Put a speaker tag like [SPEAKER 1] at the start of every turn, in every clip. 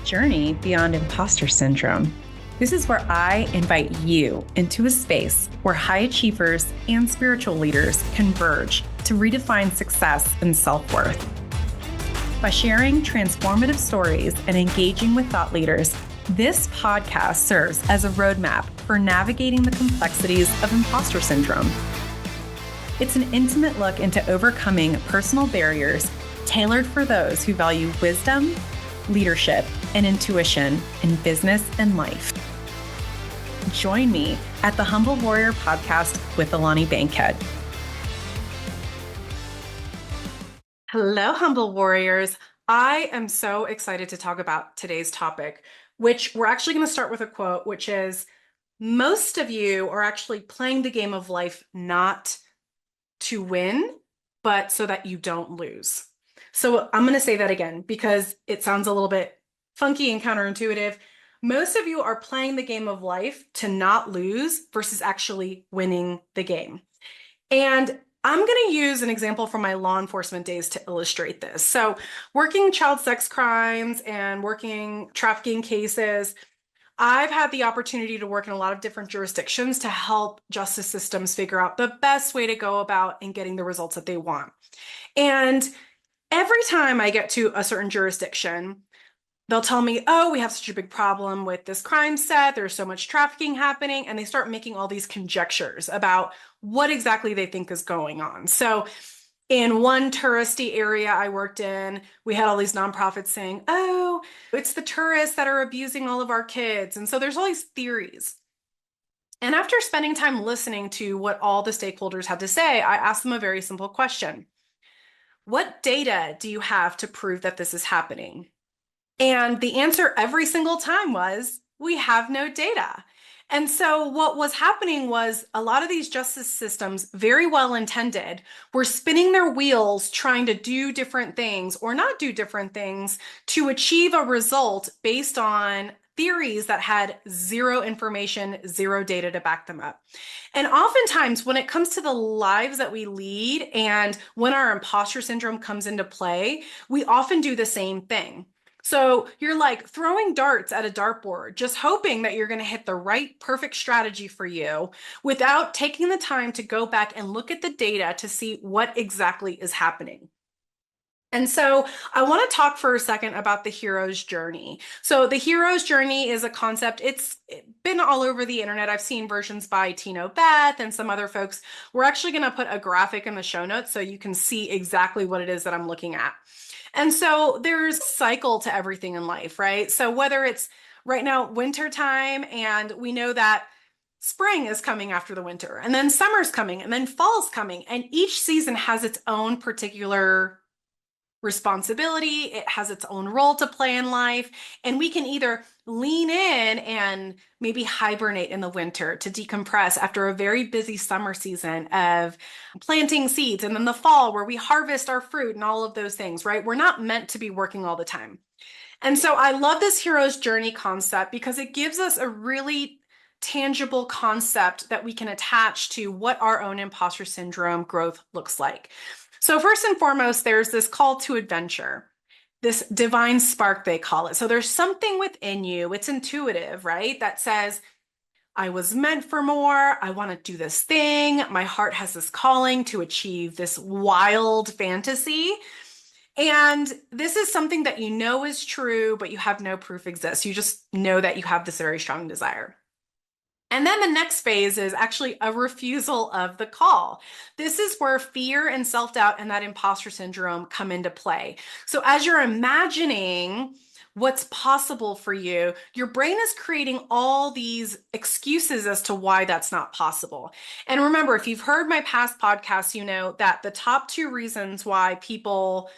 [SPEAKER 1] journey beyond imposter syndrome. This is where I invite you into a space where high achievers and spiritual leaders converge to redefine success and self-worth. By sharing transformative stories and engaging with thought leaders, this podcast serves as a roadmap for navigating the complexities of imposter syndrome. It's an intimate look into overcoming personal barriers tailored for those who value wisdom, leadership, and intuition in business and life. Join me at the Humble Warrior podcast with Alani Bankhead. Hello, Humble Warriors. I am so excited to talk about today's topic, which we're actually going to start with a quote, which is, most of you are actually playing the game of life not to win, but so that you don't lose. So I'm going to say that again because it sounds a little bit funky and counterintuitive. Most of you are playing the game of life to not lose versus actually winning the game. And I'm going to use an example from my law enforcement days to illustrate this. So working child sex crimes and working trafficking cases, I've had the opportunity to work in a lot of different jurisdictions to help justice systems figure out the best way to go about in getting the results that they want. And every time I get to a certain jurisdiction, they'll tell me, oh, we have such a big problem with this crime set. There's so much trafficking happening. And they start making all these conjectures about what exactly they think is going on. So in one touristy area I worked in, we had all these nonprofits saying, oh, it's the tourists that are abusing all of our kids. And so there's all these theories. And after spending time listening to what all the stakeholders had to say, I asked them a very simple question. What data do you have to prove that this is happening? And the answer every single time was, we have no data. And so what was happening was a lot of these justice systems, very well intended, were spinning their wheels trying to do different things or not do different things to achieve a result based on theories that had zero information, zero data to back them up. And oftentimes when it comes to the lives that we lead and when our imposter syndrome comes into play, we often do the same thing. So you're like throwing darts at a dartboard, just hoping that you're going to hit the right perfect strategy for you without taking the time to go back and look at the data to see what exactly is happening. And so I want to talk for a second about the hero's journey. So the hero's journey is a concept. It's been all over the internet. I've seen versions by Tino Beth and some other folks. We're actually going to put a graphic in the show notes so you can see exactly what it is that I'm looking at. And so there's a cycle to everything in life, right? So whether it's right now winter time and we know that spring is coming after the winter and then summer's coming and then fall's coming, and each season has its own particular responsibility. It has its own role to play in life. And we can either lean in and maybe hibernate in the winter to decompress after a very busy summer season of planting seeds, and then the fall where we harvest our fruit and all of those things, right? We're not meant to be working all the time. And so I love this hero's journey concept because it gives us a really tangible concept that we can attach to what our own imposter syndrome growth looks like. So first and foremost, there's this call to adventure, this divine spark, they call it. So there's something within you, it's intuitive, right? That says, I was meant for more. I want to do this thing. My heart has this calling to achieve this wild fantasy. And this is something that you know is true, but you have no proof exists. You just know that you have this very strong desire. And then the next phase is actually a refusal of the call. This is where fear and self-doubt and that imposter syndrome come into play. So as you're imagining what's possible for you, your brain is creating all these excuses as to why that's not possible. And remember, if you've heard my past podcasts, you know that the top two reasons why people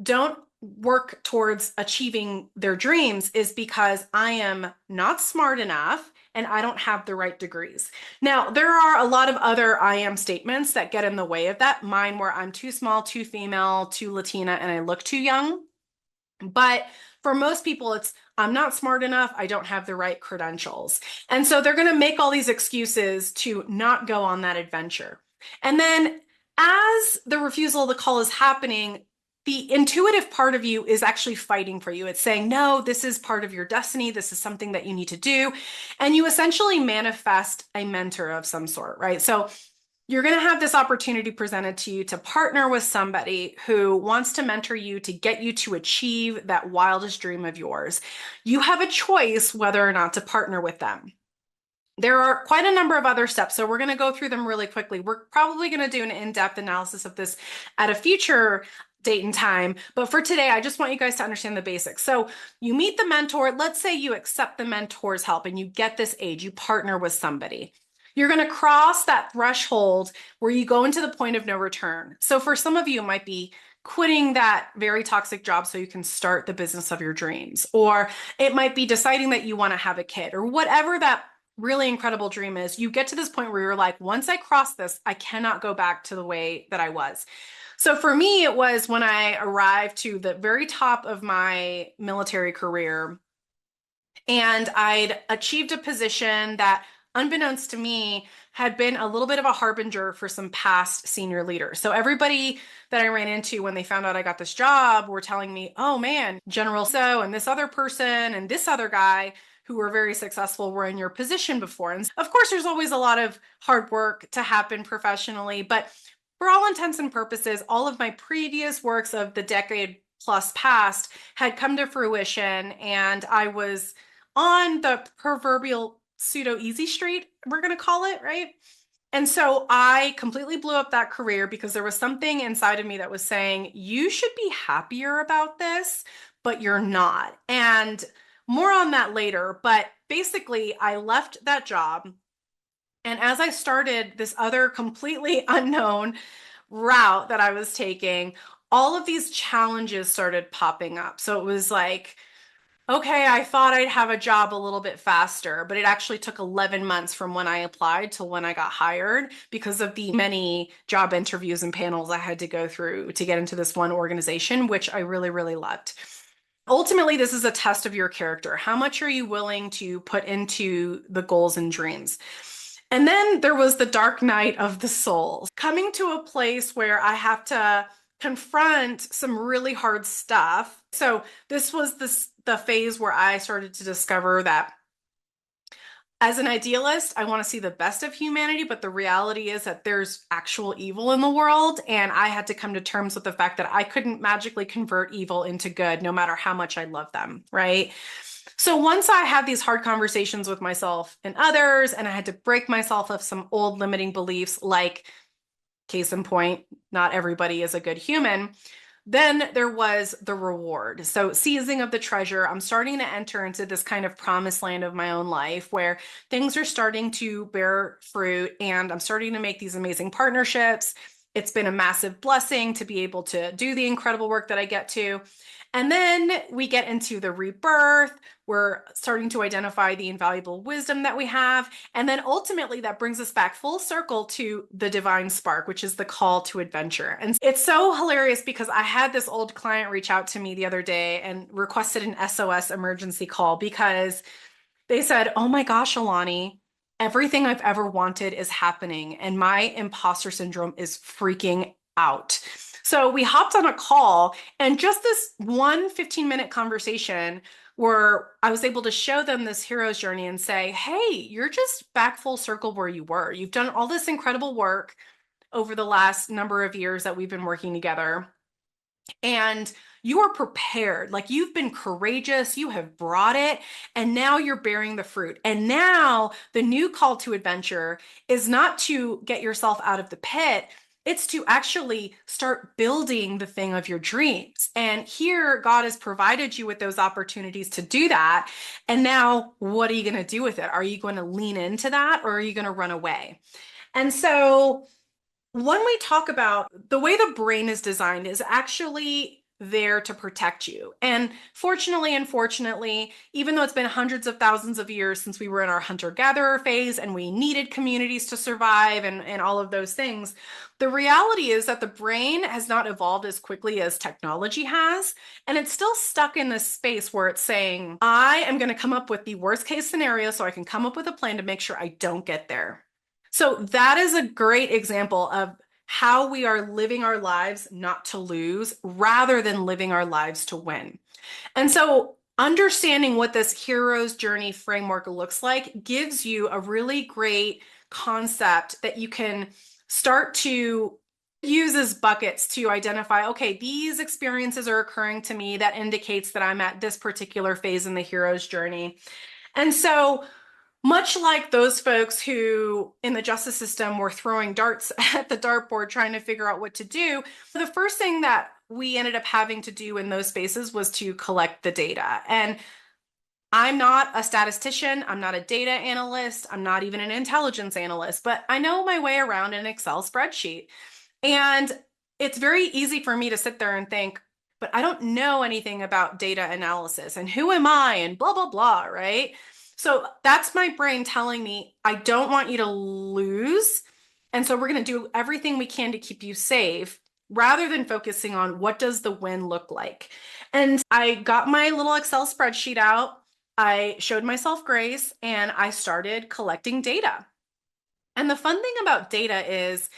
[SPEAKER 1] don't work towards achieving their dreams is because I am not smart enough and I don't have the right degrees. Now, there are a lot of other I am statements that get in the way of that. Mine where I'm too small, too female, too Latina, and I look too young. But for most people, it's I'm not smart enough, I don't have the right credentials. And so they're going to make all these excuses to not go on that adventure. And then as the refusal of the call is happening, the intuitive part of you is actually fighting for you. It's saying, no, this is part of your destiny. This is something that you need to do. And you essentially manifest a mentor of some sort, right? So you're going to have this opportunity presented to you to partner with somebody who wants to mentor you to get you to achieve that wildest dream of yours. You have a choice whether or not to partner with them. There are quite a number of other steps, so we're going to go through them really quickly. We're probably going to do an in-depth analysis of this at a future date and time, but for today, I just want you guys to understand the basics. So you meet the mentor. Let's say you accept the mentor's help and you get this aid, you partner with somebody. You're going to cross that threshold where you go into the point of no return. So for some of you, it might be quitting that very toxic job so you can start the business of your dreams, or it might be deciding that you want to have a kid, or whatever that really incredible dream is. You get to this point where you're like, once I cross this, I cannot go back to the way that I was. So for me, it was when I arrived to the very top of my military career and I'd achieved a position that, unbeknownst to me, had been a little bit of a harbinger for some past senior leaders. So everybody that I ran into when they found out I got this job were telling me, oh man, General So and this other person and this other guy who were very successful were in your position before. And of course, there's always a lot of hard work to happen professionally, but for all intents and purposes, all of my previous works of the decade plus past had come to fruition, and I was on the proverbial pseudo easy street, we're going to call it, right? And so I completely blew up that career because there was something inside of me that was saying, you should be happier about this, but you're not. And more on that later. But basically, I left that job. And as I started this other completely unknown route that I was taking, all of these challenges started popping up. So it was like, okay, I thought I'd have a job a little bit faster, but it actually took 11 months from when I applied till when I got hired because of the many job interviews and panels I had to go through to get into this one organization, which I really, really loved. Ultimately, this is a test of your character. How much are you willing to put into the goals and dreams? And then there was the dark night of the soul, coming to a place where I have to confront some really hard stuff. So this was the phase where I started to discover that as an idealist, I want to see the best of humanity, but the reality is that there's actual evil in the world. And I had to come to terms with the fact that I couldn't magically convert evil into good, no matter how much I love them, right? So once I had these hard conversations with myself and others, and I had to break myself of some old limiting beliefs, like case in point, not everybody is a good human. Then there was the reward. So seizing of the treasure, I'm starting to enter into this kind of promised land of my own life where things are starting to bear fruit and I'm starting to make these amazing partnerships. It's been a massive blessing to be able to do the incredible work that I get to. And then we get into the rebirth. We're starting to identify the invaluable wisdom that we have. And then ultimately, that brings us back full circle to the divine spark, which is the call to adventure. And it's so hilarious because I had this old client reach out to me the other day and requested an SOS emergency call because they said, oh my gosh, Alani, everything I've ever wanted is happening, and my imposter syndrome is freaking out. So we hopped on a call, and just this one 15-minute conversation where I was able to show them this hero's journey and say, hey, you're just back full circle where you were. You've done all this incredible work over the last number of years that we've been working together. And you are prepared, like you've been courageous, you have brought it, and now you're bearing the fruit. And now the new call to adventure is not to get yourself out of the pit, it's to actually start building the thing of your dreams. And here, God has provided you with those opportunities to do that. And now, what are you going to do with it? Are you going to lean into that or are you going to run away? And so, when we talk about the way the brain is designed is actually there to protect you. And fortunately, unfortunately, even though it's been hundreds of thousands of years since we were in our hunter-gatherer phase and we needed communities to survive and all of those things, the reality is that the brain has not evolved as quickly as technology has. And it's still stuck in this space where it's saying, I am going to come up with the worst case scenario so I can come up with a plan to make sure I don't get there. So that is a great example of how we are living our lives not to lose rather than living our lives to win. And so understanding what this hero's journey framework looks like gives you a really great concept that you can start to use as buckets to identify, okay, these experiences are occurring to me that indicates that I'm at this particular phase in the hero's journey. And so much like those folks who in the justice system were throwing darts at the dartboard trying to figure out what to do, the first thing that we ended up having to do in those spaces was to collect the data. And I'm not a statistician, I'm not a data analyst, I'm not even an intelligence analyst, but I know my way around an Excel spreadsheet. And it's very easy for me to sit there and think, but I don't know anything about data analysis and who am I and blah, blah, blah, right? So that's my brain telling me, I don't want you to lose. And so we're going to do everything we can to keep you safe rather than focusing on what does the win look like. And I got my little Excel spreadsheet out. I showed myself grace and I started collecting data. And the fun thing about data is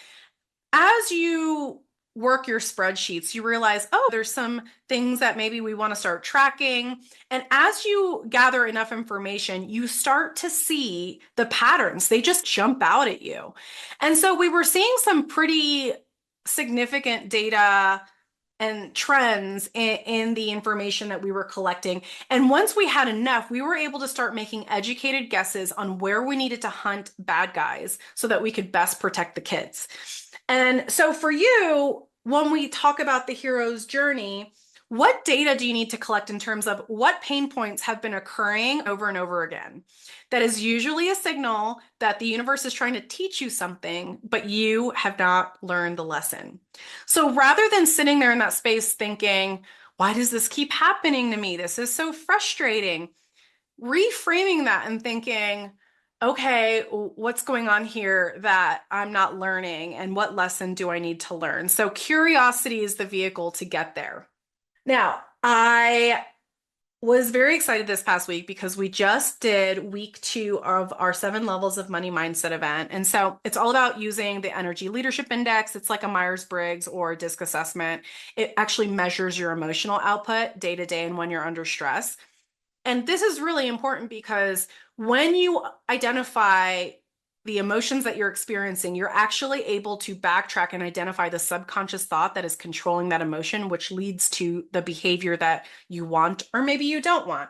[SPEAKER 1] as you work your spreadsheets, you realize, oh, there's some things that maybe we want to start tracking. And as you gather enough information, you start to see the patterns. They just jump out at you. And so we were seeing some pretty significant data and trends in the information that we were collecting. And once we had enough, we were able to start making educated guesses on where we needed to hunt bad guys so that we could best protect the kids. And so for you, when we talk about the hero's journey, what data do you need to collect in terms of what pain points have been occurring over and over again? That is usually a signal that the universe is trying to teach you something, but you have not learned the lesson. So rather than sitting there in that space thinking, why does this keep happening to me? This is so frustrating. Reframing that and thinking, okay, what's going on here that I'm not learning and what lesson do I need to learn? So curiosity is the vehicle to get there. Now, I was very excited this past week because we just did week 2 of our 7 levels of money mindset event. And so it's all about using the energy leadership index. It's like a Myers-Briggs or a DISC assessment. It actually measures your emotional output day to day and when you're under stress. And this is really important because when you identify the emotions that you're experiencing, you're actually able to backtrack and identify the subconscious thought that is controlling that emotion, which leads to the behavior that you want or maybe you don't want.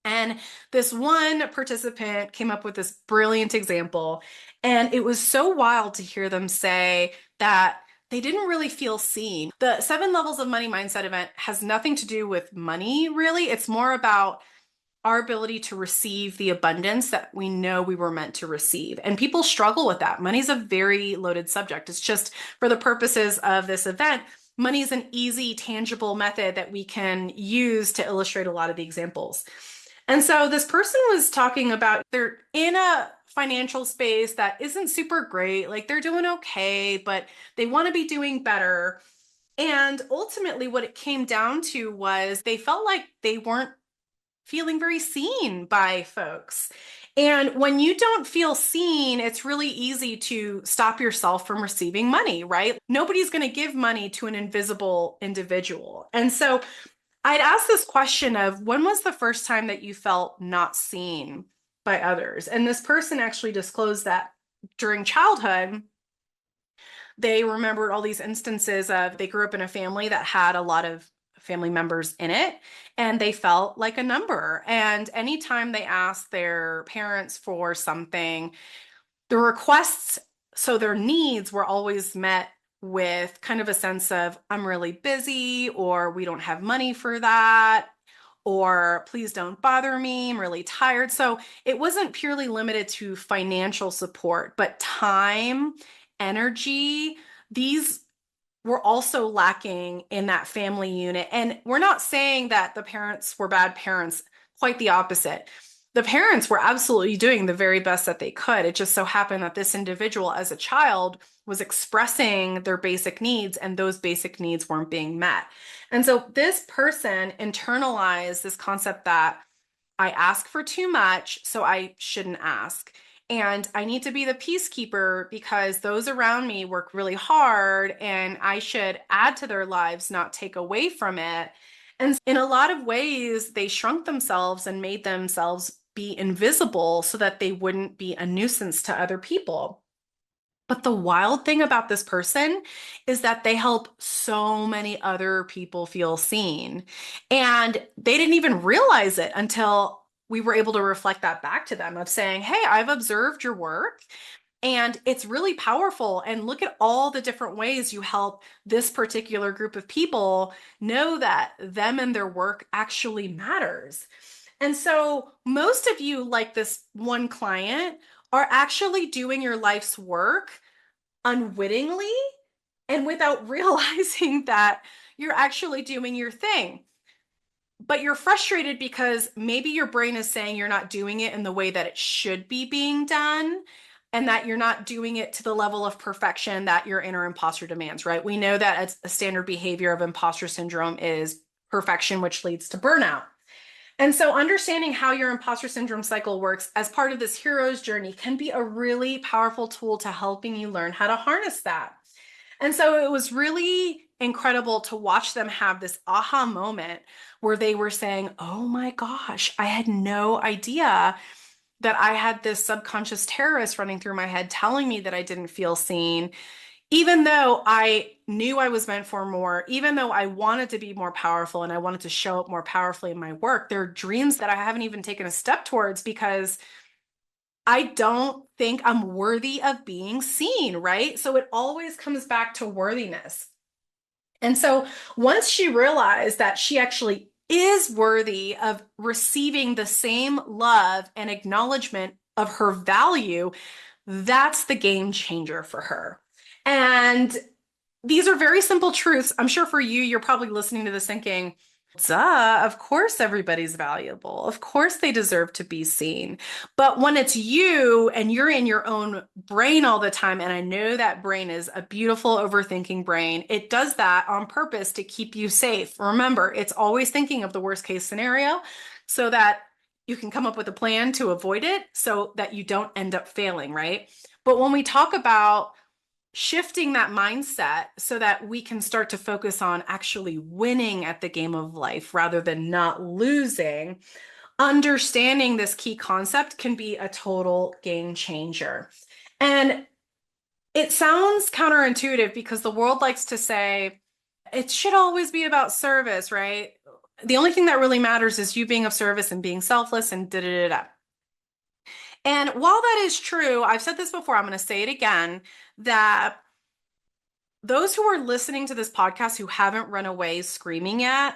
[SPEAKER 1] And this one participant came up with this brilliant example. And it was so wild to hear them say that they didn't really feel seen. The 7 levels of money mindset event has nothing to do with money, really. It's more about our ability to receive the abundance that we know we were meant to receive. And people struggle with that. Money's a very loaded subject. It's just for the purposes of this event, money is an easy, tangible method that we can use to illustrate a lot of the examples. And so this person was talking about they're in a financial space that isn't super great. Like they're doing okay, but they want to be doing better. And ultimately, what it came down to was they felt like they weren't feeling very seen by folks. And when you don't feel seen, it's really easy to stop yourself from receiving money, right? Nobody's going to give money to an invisible individual. And so I'd ask this question of when was the first time that you felt not seen by others? And this person actually disclosed that during childhood, they remembered all these instances of they grew up in a family that had a lot of family members in it and they felt like a number. And anytime they asked their parents for something, the requests, so their needs were always met with kind of a sense of, I'm really busy, or we don't have money for that, or please don't bother me, I'm really tired. So it wasn't purely limited to financial support, but time, energy, these were also lacking in that family unit. And we're not saying that the parents were bad parents, quite the opposite. The parents were absolutely doing the very best that they could. It just so happened that this individual, as a child, was expressing their basic needs, and those basic needs weren't being met. And so this person internalized this concept that I ask for too much, so I shouldn't ask. And I need to be the peacekeeper because those around me work really hard and I should add to their lives, not take away from it. And in a lot of ways, they shrunk themselves and made themselves be invisible so that they wouldn't be a nuisance to other people. But the wild thing about this person is that they help so many other people feel seen. And they didn't even realize it until we were able to reflect that back to them of saying, hey, I've observed your work and it's really powerful. And look at all the different ways you help this particular group of people know that them and their work actually matters. And so most of you, like this one client, are actually doing your life's work unwittingly and without realizing that you're actually doing your thing. But you're frustrated because maybe your brain is saying you're not doing it in the way that it should be being done and that you're not doing it to the level of perfection that your inner imposter demands, right? We know that a standard behavior of imposter syndrome is perfection, which leads to burnout. And so understanding how your imposter syndrome cycle works as part of this hero's journey can be a really powerful tool to helping you learn how to harness that. And so it was really incredible to watch them have this aha moment where they were saying, oh my gosh, I had no idea that I had this subconscious terrorist running through my head telling me that I didn't feel seen, even though I knew I was meant for more, even though I wanted to be more powerful and I wanted to show up more powerfully in my work, there are dreams that I haven't even taken a step towards because I don't think I'm worthy of being seen, right? So it always comes back to worthiness. And so once she realized that she actually is worthy of receiving the same love and acknowledgement of her value, that's the game changer for her. And these are very simple truths. I'm sure for you, you're probably listening to this thinking, duh, of course everybody's valuable. Of course they deserve to be seen. But when it's you and you're in your own brain all the time, and I know that brain is a beautiful overthinking brain, it does that on purpose to keep you safe. Remember, it's always thinking of the worst case scenario so that you can come up with a plan to avoid it so that you don't end up failing, right? But when we talk about shifting that mindset so that we can start to focus on actually winning at the game of life rather than not losing, understanding this key concept can be a total game changer. And it sounds counterintuitive because the world likes to say it should always be about service, right? The only thing that really matters is you being of service and being selfless and da da da da. And while that is true, I've said this before, I'm going to say it again, that those who are listening to this podcast who haven't run away screaming yet,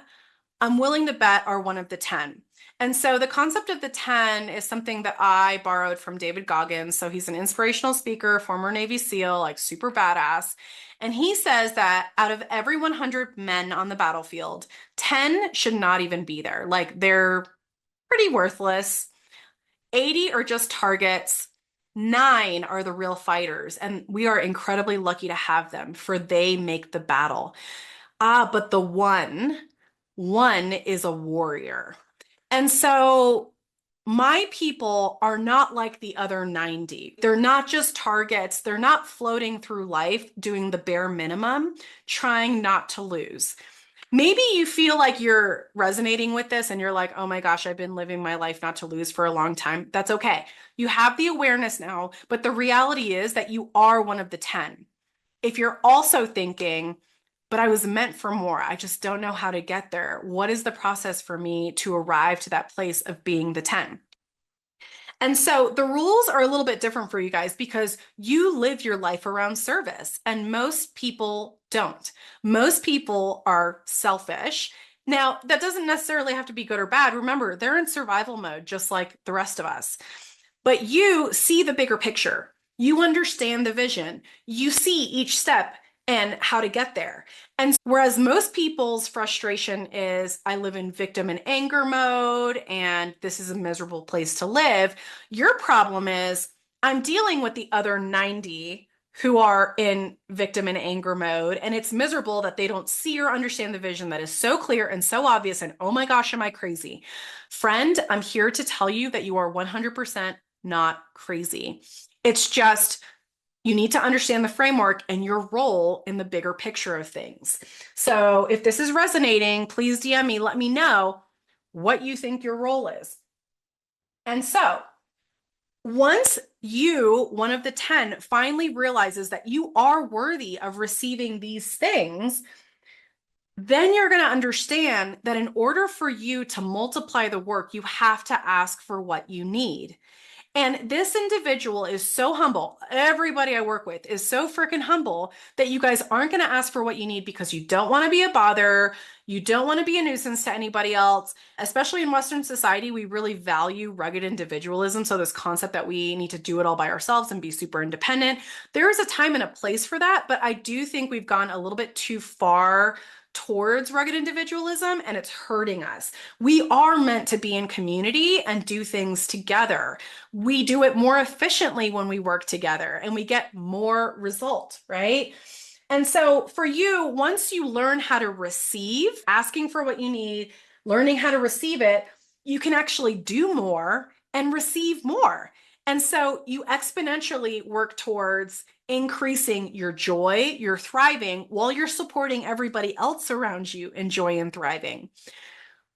[SPEAKER 1] I'm willing to bet are one of the 10. And so the concept of the 10 is something that I borrowed from David Goggins. So he's an inspirational speaker, former Navy SEAL, like super badass. And he says that out of every 100 men on the battlefield, 10 should not even be there. Like they're pretty worthless. 80 are just targets. 9 are the real fighters. And we are incredibly lucky to have them, for they make the battle. But the one is a warrior. And so my people are not like the other 90. They're not just targets. They're not floating through life doing the bare minimum, trying not to lose. Maybe you feel like you're resonating with this and you're like, oh my gosh, I've been living my life not to lose for a long time. That's okay. You have the awareness now, but the reality is that you are one of the 10. If you're also thinking, but I was meant for more, I just don't know how to get there. What is the process for me to arrive to that place of being the 10? And so the rules are a little bit different for you guys because you live your life around service and most people don't. Most people are selfish. Now, that doesn't necessarily have to be good or bad. Remember, they're in survival mode, just like the rest of us. But you see the bigger picture. You understand the vision. You see each step and how to get there. And whereas most people's frustration is, I live in victim and anger mode, and this is a miserable place to live, your problem is, I'm dealing with the other 90 who are in victim and anger mode, and it's miserable that they don't see or understand the vision that is so clear and so obvious, and oh my gosh, am I crazy? Friend, I'm here to tell you that you are 100% not crazy. It's just you need to understand the framework and your role in the bigger picture of things. So if this is resonating, please DM me, let me know what you think your role is. And so once you, one of the 10, finally realizes that you are worthy of receiving these things, then you're going to understand that in order for you to multiply the work, you have to ask for what you need. And this individual is so humble. Everybody I work with is so freaking humble that you guys aren't going to ask for what you need because you don't want to be a bother. You don't want to be a nuisance to anybody else. Especially in Western society, we really value rugged individualism. So, this concept that we need to do it all by ourselves and be super independent, there is a time and a place for that. But I do think we've gone a little bit too far towards rugged individualism and it's hurting us. We are meant to be in community and do things together. We do it more efficiently when we work together and we get more result, right? And so for you, once you learn how to receive, asking for what you need, learning how to receive it, you can actually do more and receive more. And so you exponentially work towards increasing your joy, your thriving, while you're supporting everybody else around you in joy and thriving.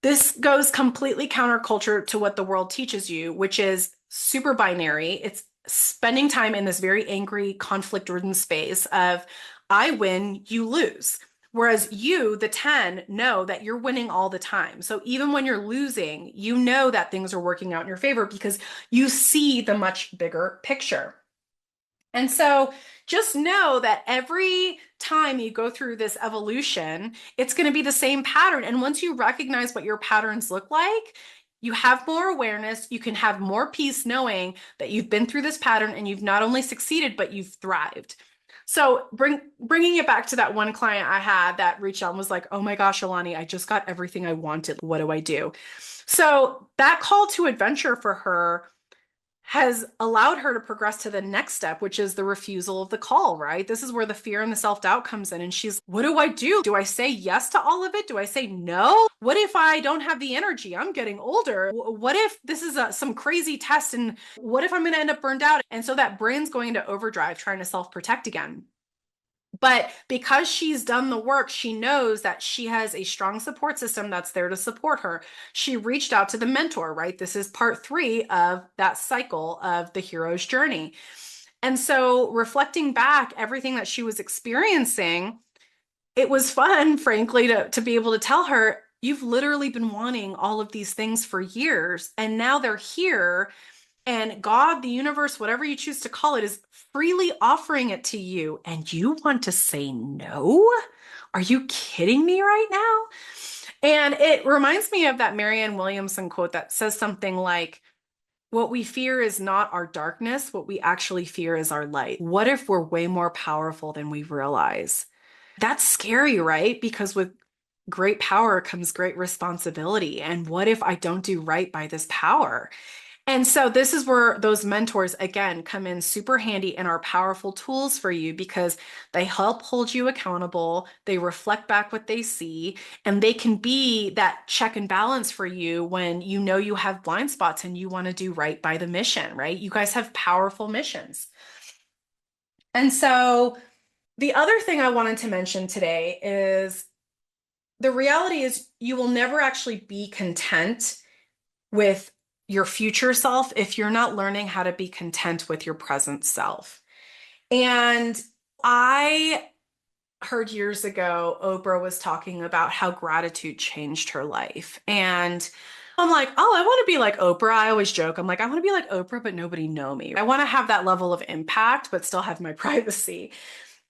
[SPEAKER 1] This goes completely counterculture to what the world teaches you, which is super binary. It's spending time in this very angry, conflict-ridden space of I win, you lose. Whereas you, the 10, know that you're winning all the time. So even when you're losing, you know that things are working out in your favor because you see the much bigger picture. And so just know that every time you go through this evolution, it's going to be the same pattern. And once you recognize what your patterns look like, you have more awareness, you can have more peace knowing that you've been through this pattern and you've not only succeeded, but you've thrived. So bringing it back to that one client I had that reached out and was like, oh my gosh, Alani, I just got everything I wanted. What do I do? So that call to adventure for her has allowed her to progress to the next step, which is the refusal of the call, right? This is where the fear and the self-doubt comes in. And she's, what do I do? Do I say yes to all of it? Do I say no? What if I don't have the energy? I'm getting older. What if this is some crazy test? And what if I'm going to end up burned out? And so that brain's going into overdrive, trying to self-protect again. But because she's done the work, she knows that she has a strong support system that's there to support her. She reached out to the mentor, right? This is part 3 of that cycle of the hero's journey. And so reflecting back everything that she was experiencing, it was fun, frankly, to be able to tell her, you've literally been wanting all of these things for years, and now they're here. And God, the universe, whatever you choose to call it, is freely offering it to you. And you want to say no? Are you kidding me right now? And it reminds me of that Marianne Williamson quote that says something like, what we fear is not our darkness. What we actually fear is our light. What if we're way more powerful than we realize? That's scary, right? Because with great power comes great responsibility. And what if I don't do right by this power? And so this is where those mentors, again, come in super handy and are powerful tools for you because they help hold you accountable. They reflect back what they see, and they can be that check and balance for you when you know you have blind spots and you want to do right by the mission, right? You guys have powerful missions. And so the other thing I wanted to mention today is the reality is you will never actually be content with your future self if you're not learning how to be content with your present self. And I heard years ago, Oprah was talking about how gratitude changed her life. And I'm like, oh, I want to be like Oprah. I always joke. I'm like, I want to be like Oprah, but nobody know me. I want to have that level of impact, but still have my privacy.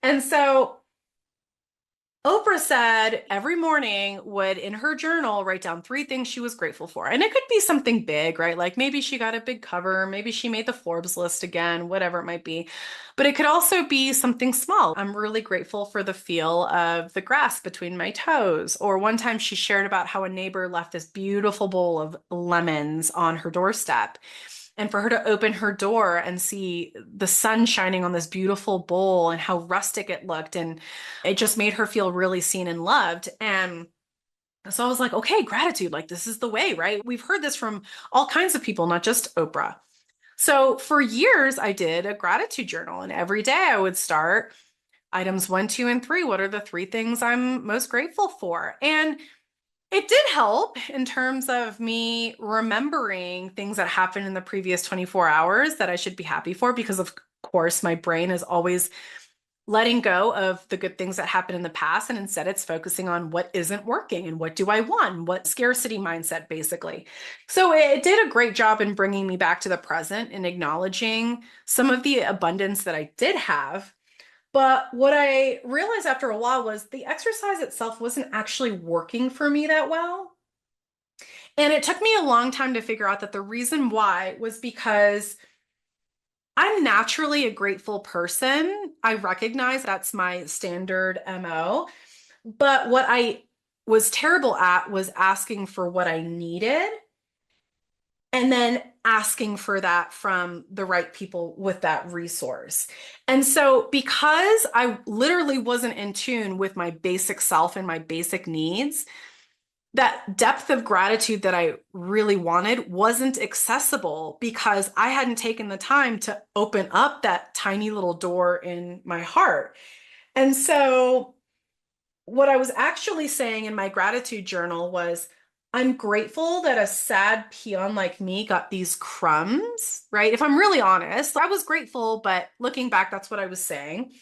[SPEAKER 1] And so Oprah said every morning would, in her journal, write down 3 things she was grateful for. And it could be something big, right? Like maybe she got a big cover, maybe she made the Forbes list again, whatever it might be. But it could also be something small. I'm really grateful for the feel of the grass between my toes. Or one time she shared about how a neighbor left this beautiful bowl of lemons on her doorstep. And for her to open her door and see the sun shining on this beautiful bowl and how rustic it looked. And it just made her feel really seen and loved. And so I was like, okay, gratitude, like this is the way, right? We've heard this from all kinds of people, not just Oprah. So for years, I did a gratitude journal, and every day I would start items one, two, and three. What are the three things I'm most grateful for? And it did help in terms of me remembering things that happened in the previous 24 hours that I should be happy for, because of course my brain is always letting go of the good things that happened in the past, and instead it's focusing on what isn't working and what do I want, what scarcity mindset basically. So it did a great job in bringing me back to the present and acknowledging some of the abundance that I did have. But what I realized after a while was the exercise itself wasn't actually working for me that well. And it took me a long time to figure out that the reason why was because I'm naturally a grateful person. I recognize that's my standard MO. But what I was terrible at was asking for what I needed and then asking for that from the right people with that resource. And so, because I literally wasn't in tune with my basic self and my basic needs, that depth of gratitude that I really wanted wasn't accessible because I hadn't taken the time to open up that tiny little door in my heart. And so, what I was actually saying in my gratitude journal was, I'm grateful that a sad peon like me got these crumbs, right? If I'm really honest, I was grateful, but looking back, that's what I was saying.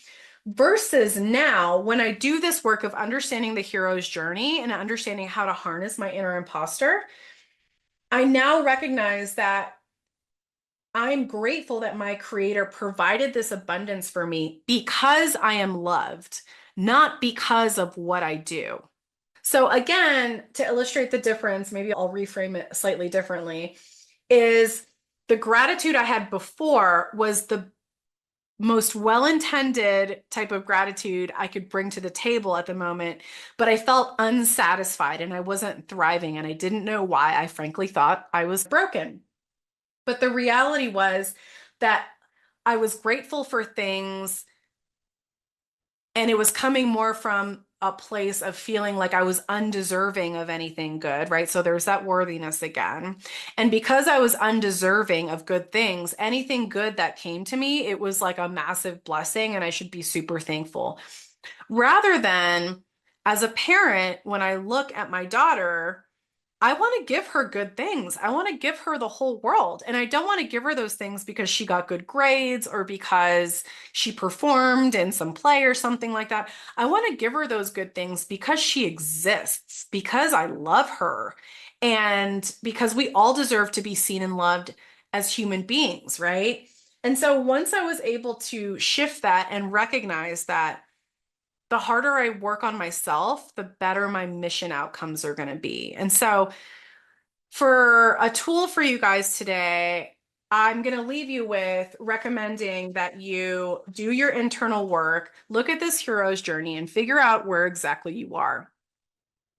[SPEAKER 1] Versus now, when I do this work of understanding the hero's journey and understanding how to harness my inner imposter, I now recognize that I'm grateful that my creator provided this abundance for me because I am loved, not because of what I do. So again, to illustrate the difference, maybe I'll reframe it slightly differently, is the gratitude I had before was the most well-intended type of gratitude I could bring to the table at the moment, but I felt unsatisfied and I wasn't thriving and I didn't know why. I frankly thought I was broken. But the reality was that I was grateful for things, and it was coming more from a place of feeling like I was undeserving of anything good, right? So there's that worthiness again. And because I was undeserving of good things, anything good that came to me, it was like a massive blessing, and I should be super thankful. Rather than as a parent, when I look at my daughter, I want to give her good things. I want to give her the whole world. And I don't want to give her those things because she got good grades or because she performed in some play or something like that. I want to give her those good things because she exists, because I love her, and because we all deserve to be seen and loved as human beings, right? And so once I was able to shift that and recognize that the harder I work on myself, the better my mission outcomes are going to be. And so, for a tool for you guys today, I'm going to leave you with recommending that you do your internal work, look at this hero's journey, and figure out where exactly you are.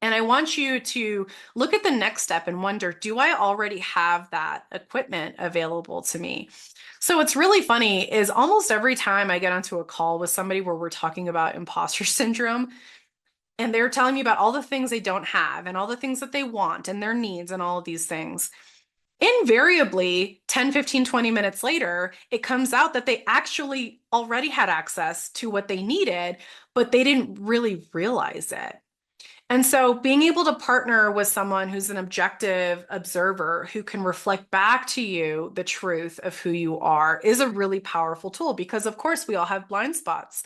[SPEAKER 1] And I want you to look at the next step and wonder, do I already have that equipment available to me? So what's really funny is almost every time I get onto a call with somebody where we're talking about imposter syndrome, and they're telling me about all the things they don't have and all the things that they want and their needs and all of these things. Invariably, 10, 15, 20 minutes later, it comes out that they actually already had access to what they needed, but they didn't really realize it. And so being able to partner with someone who's an objective observer who can reflect back to you the truth of who you are is a really powerful tool, because of course we all have blind spots.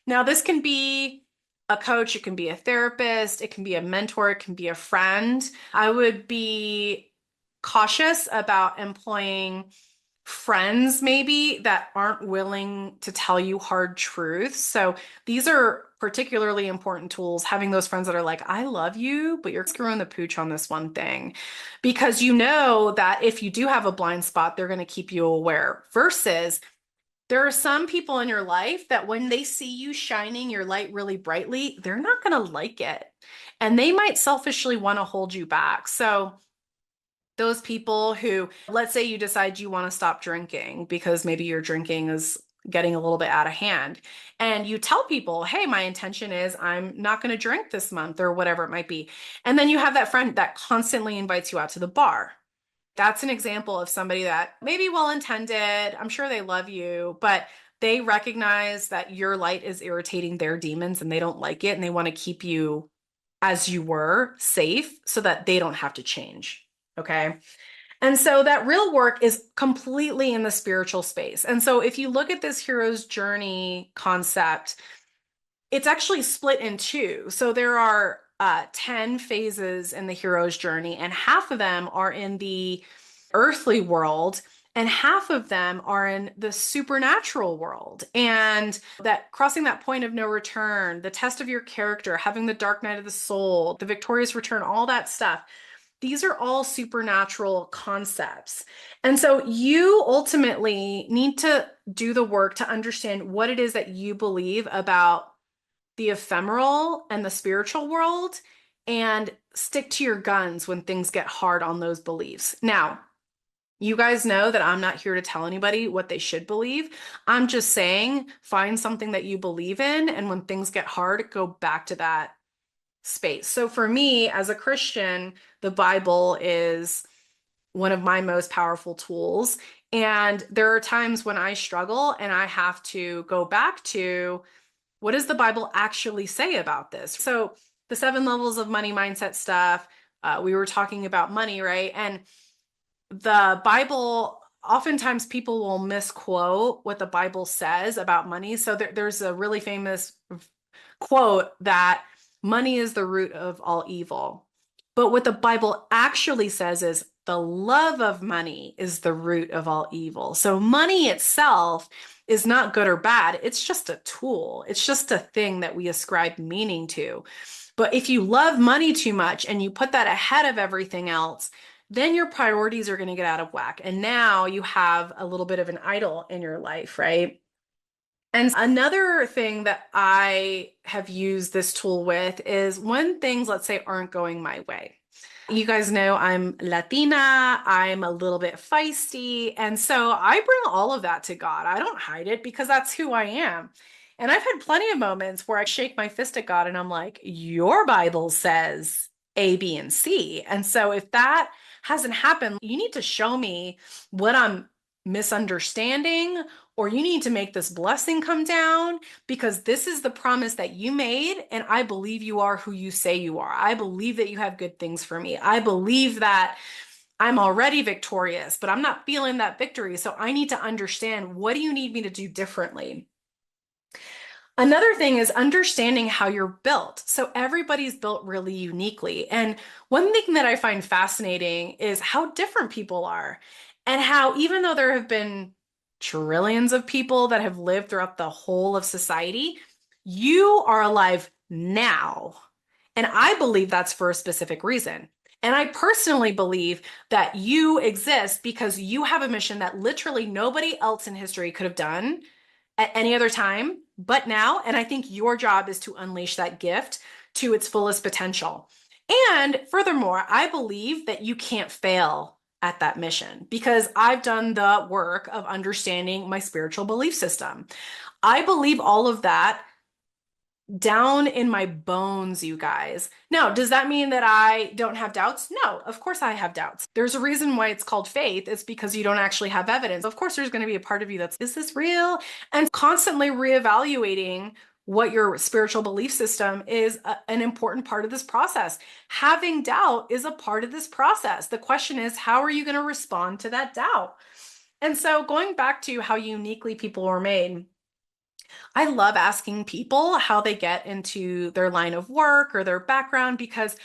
[SPEAKER 1] Now, this can be a coach, it can be a therapist, it can be a mentor, it can be a friend. I would be cautious about employing friends maybe that aren't willing to tell you hard truths. So these are particularly important tools, having those friends that are like, I love you, but you're screwing the pooch on this one thing. Because you know that if you do have a blind spot, they're going to keep you aware. Versus there are some people in your life that when they see you shining your light really brightly, they're not going to like it. And they might selfishly want to hold you back. So those people who, let's say you decide you want to stop drinking because maybe your drinking is getting a little bit out of hand, and you tell people, hey, my intention is I'm not going to drink this month or whatever it might be. And then you have that friend that constantly invites you out to the bar. That's an example of somebody that maybe well-intended, I'm sure they love you, but they recognize that your light is irritating their demons and they don't like it and they want to keep you as you were, safe, so that they don't have to change. Okay. And so that real work is completely in the spiritual space. And so if you look at this hero's journey concept, it's actually split in two. So there are 10 phases in the hero's journey, and half of them are in the earthly world, and half of them are in the supernatural world. And that crossing that point of no return, the test of your character, having the dark night of the soul, the victorious return, all that stuff. These are all supernatural concepts. And so you ultimately need to do the work to understand what it is that you believe about the ephemeral and the spiritual world and stick to your guns when things get hard on those beliefs. Now, you guys know that I'm not here to tell anybody what they should believe. I'm just saying find something that you believe in, and when things get hard, go back to that space. So for me, as a Christian, the Bible is one of my most powerful tools. And there are times when I struggle and I have to go back to what does the Bible actually say about this? So the 7 levels of money mindset stuff, we were talking about money, right? And the Bible, oftentimes people will misquote what the Bible says about money. So there's a really famous quote that money is the root of all evil. But what the Bible actually says is the love of money is the root of all evil. So money itself is not good or bad. It's just a tool. It's just a thing that we ascribe meaning to. But if you love money too much and you put that ahead of everything else, then your priorities are going to get out of whack. And now you have a little bit of an idol in your life, right? And another thing that I have used this tool with is when things, let's say, aren't going my way. You guys know I'm Latina, I'm a little bit feisty, and so I bring all of that to God. I don't hide it because that's who I am. And I've had plenty of moments where I shake my fist at God and I'm like, your Bible says A, B, and C. And so if that hasn't happened, you need to show me what I'm misunderstanding, or you need to make this blessing come down because this is the promise that you made. And I believe you are who you say you are. I believe that you have good things for me. I believe that I'm already victorious, but I'm not feeling that victory. So I need to understand, what do you need me to do differently? Another thing is understanding how you're built. So everybody's built really uniquely. And one thing that I find fascinating is how different people are, and how even though there have been trillions of people that have lived throughout the whole of society, you are alive now. And I believe that's for a specific reason. And I personally believe that you exist because you have a mission that literally nobody else in history could have done at any other time but now. And I think your job is to unleash that gift to its fullest potential. And furthermore, I believe that you can't fail at that mission because I've done the work of understanding my spiritual belief system. I believe all of that down in my bones, you guys. Now, does that mean that I don't have doubts? No, of course I have doubts. There's a reason why it's called faith. It's because you don't actually have evidence. Of course, there's going to be a part of you that's, is this real? And constantly reevaluating what your spiritual belief system is an important part of this process. Having doubt is a part of this process. The question is, how are you going to respond to that doubt? And so going back to how uniquely people were made, I love asking people how they get into their line of work or their background because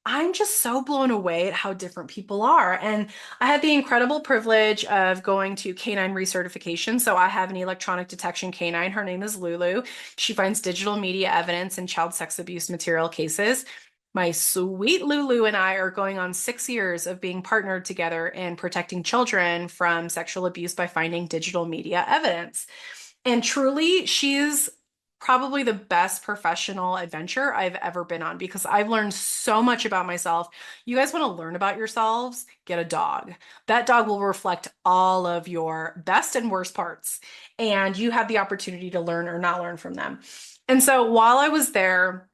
[SPEAKER 1] I'm just so blown away at how different people are. And I had the incredible privilege of going to canine recertification. So I have an electronic detection canine. Her name is Lulu. She finds digital media evidence in child sex abuse material cases. My sweet Lulu and I are going on 6 years of being partnered together in protecting children from sexual abuse by finding digital media evidence. And truly, she's probably the best professional adventure I've ever been on because I've learned so much about myself. You guys want to learn about yourselves? Get a dog. That dog will reflect all of your best and worst parts, and you have the opportunity to learn or not learn from them. And so while I was there,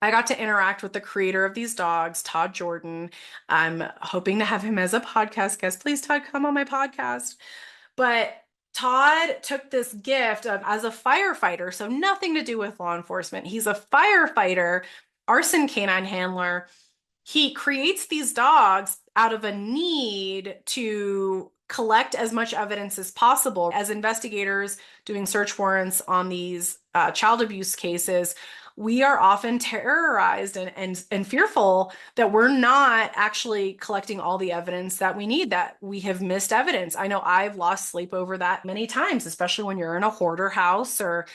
[SPEAKER 1] I got to interact with the creator of these dogs, Todd Jordan. I'm hoping to have him as a podcast guest. Please, Todd, come on my podcast. But Todd took this gift of as a firefighter, so nothing to do with law enforcement. He's a firefighter, arson canine handler. He creates these dogs out of a need to collect as much evidence as possible. As investigators doing search warrants on these child abuse cases, we are often terrorized and fearful that we're not actually collecting all the evidence that we need, that we have missed evidence. I know I've lost sleep over that many times, especially when you're in a hoarder house or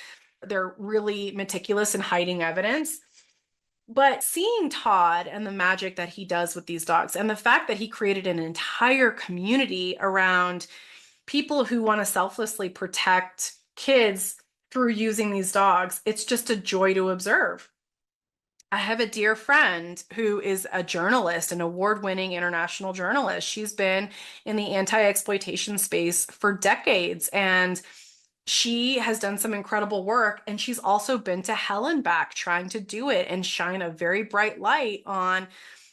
[SPEAKER 1] they're really meticulous in hiding evidence. But seeing Todd and the magic that he does with these dogs, and the fact that he created an entire community around people who want to selflessly protect kids through using these dogs, it's just a joy to observe. I have a dear friend who is a journalist, an award-winning international journalist. She's been in the anti-exploitation space for decades, and she has done some incredible work. And she's also been to hell and back trying to do it and shine a very bright light on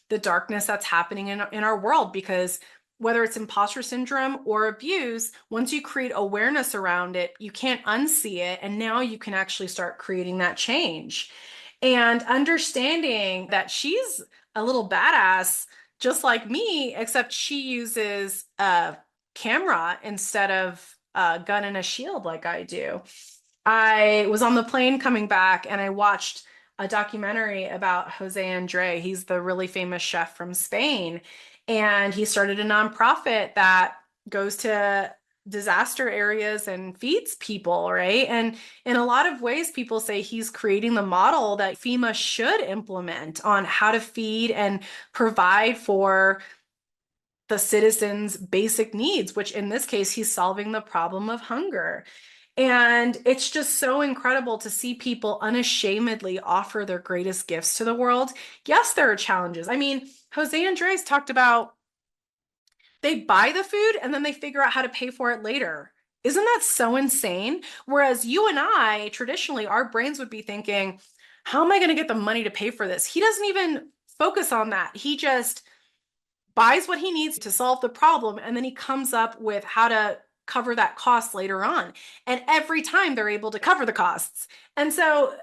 [SPEAKER 1] the darkness that's happening in our world. Because whether it's imposter syndrome or abuse, once you create awareness around it, you can't unsee it. And now you can actually start creating that change. And understanding that she's a little badass, just like me, except she uses a camera instead of a gun and a shield like I do. I was on the plane coming back and I watched a documentary about Jose Andre. He's the really famous chef from Spain. And he started a nonprofit that goes to disaster areas and feeds people, right? And in a lot of ways, people say he's creating the model that FEMA should implement on how to feed and provide for the citizens' basic needs, which in this case, he's solving the problem of hunger. And it's just so incredible to see people unashamedly offer their greatest gifts to the world. Yes, there are challenges. I mean, Jose Andres talked about they buy the food and then they figure out how to pay for it later. Isn't that so insane? Whereas you and I, traditionally, our brains would be thinking, how am I going to get the money to pay for this? He doesn't even focus on that. He just buys what he needs to solve the problem, and then he comes up with how to cover that cost later on. And every time they're able to cover the costs. And so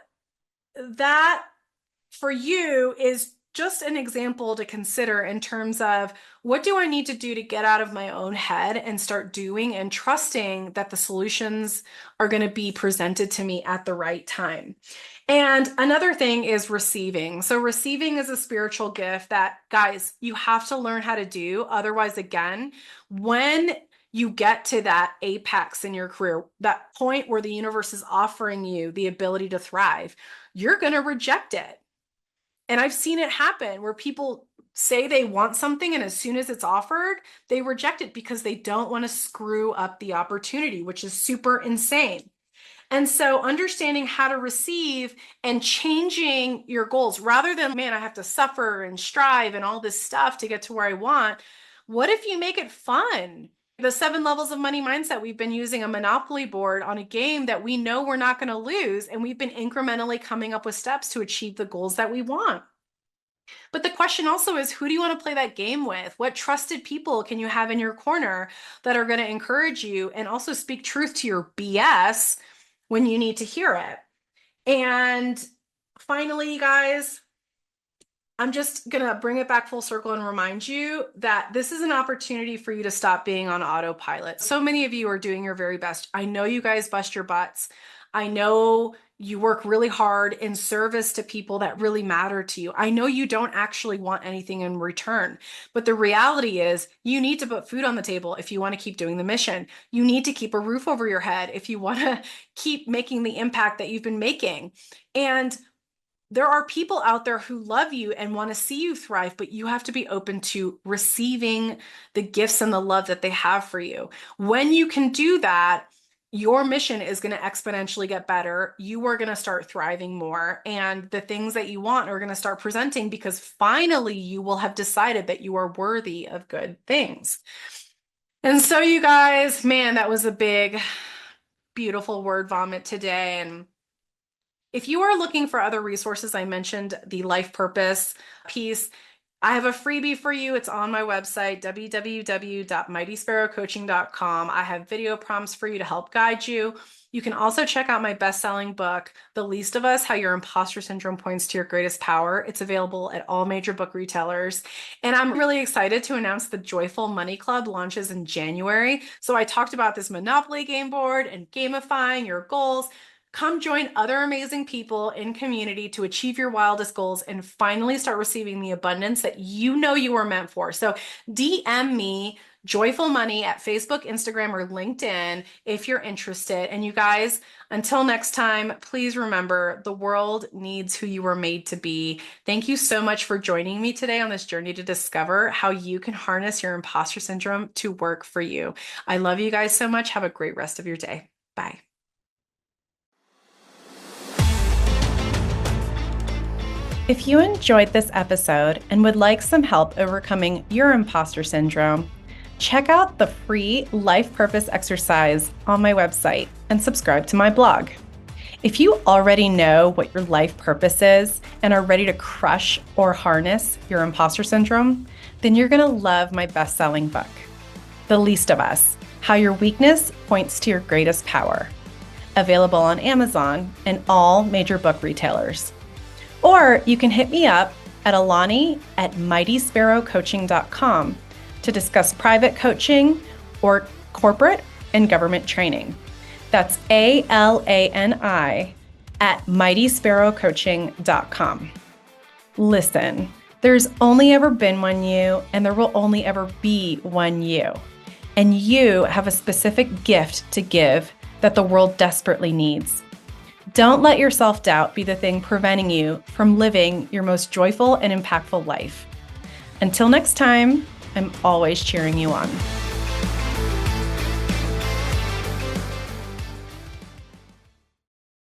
[SPEAKER 1] that for you is just an example to consider in terms of what do I need to do to get out of my own head and start doing and trusting that the solutions are going to be presented to me at the right time. And another thing is receiving. So receiving is a spiritual gift that, guys, you have to learn how to do. Otherwise, again, when you get to that apex in your career, that point where the universe is offering you the ability to thrive, you're going to reject it. And I've seen it happen where people say they want something, and as soon as it's offered, they reject it because they don't want to screw up the opportunity, which is super insane. And so understanding how to receive and changing your goals rather than, man, I have to suffer and strive and all this stuff to get to where I want. What if you make it fun? The 7 levels of money mindset, we've been using a Monopoly board on a game that we know we're not going to lose. And we've been incrementally coming up with steps to achieve the goals that we want. But the question also is, who do you want to play that game with? What trusted people can you have in your corner that are going to encourage you and also speak truth to your BS when you need to hear it? And finally, you guys, I'm just going to bring it back full circle and remind you that this is an opportunity for you to stop being on autopilot. So many of you are doing your very best. I know you guys bust your butts. I know you work really hard in service to people that really matter to you. I know you don't actually want anything in return, but the reality is you need to put food on the table if you want to keep doing the mission. You need to keep a roof over your head if you want to keep making the impact that you've been making. And there are people out there who love you and want to see you thrive, but you have to be open to receiving the gifts and the love that they have for you. When you can do that, your mission is going to exponentially get better. You are going to start thriving more, and the things that you want are going to start presenting because finally you will have decided that you are worthy of good things. And so, you guys, man, that was a big, beautiful word vomit today. And If you are looking for other resources, I mentioned the life purpose piece. I have a freebie for you. It's on my website, www.mightysparrowcoaching.com. I have video prompts for you to help guide you. You can also check out my best-selling book, The Least of Us: How Your Imposter Syndrome Points to Your Greatest Power. It's available at all major book retailers. And I'm really excited to announce the Joyful Money Club launches in January. So I talked about this Monopoly game board and gamifying your goals. Come join other amazing people in community to achieve your wildest goals and finally start receiving the abundance that you know you were meant for. So DM me Joyful Money at Facebook, Instagram, or LinkedIn if you're interested. And you guys, until next time, please remember the world needs who you were made to be. Thank you so much for joining me today on this journey to discover how you can harness your imposter syndrome to work for you. I love you guys so much. Have a great rest of your day. Bye. If you enjoyed this episode and would like some help overcoming your imposter syndrome, check out the free life purpose exercise on my website and subscribe to my blog. If you already know what your life purpose is and are ready to crush or harness your imposter syndrome, then you're going to love my best-selling book, The Least of Us: How Your Weakness Points to Your Greatest Power, available on Amazon and all major book retailers. Or you can hit me up at Alani at mightysparrowcoaching.com to discuss private coaching or corporate and government training. That's ALANI at mightysparrowcoaching.com. Listen, there's only ever been one you, and there will only ever be one you. And you have a specific gift to give that the world desperately needs. Don't let your self-doubt be the thing preventing you from living your most joyful and impactful life. Until next time, I'm always cheering you on.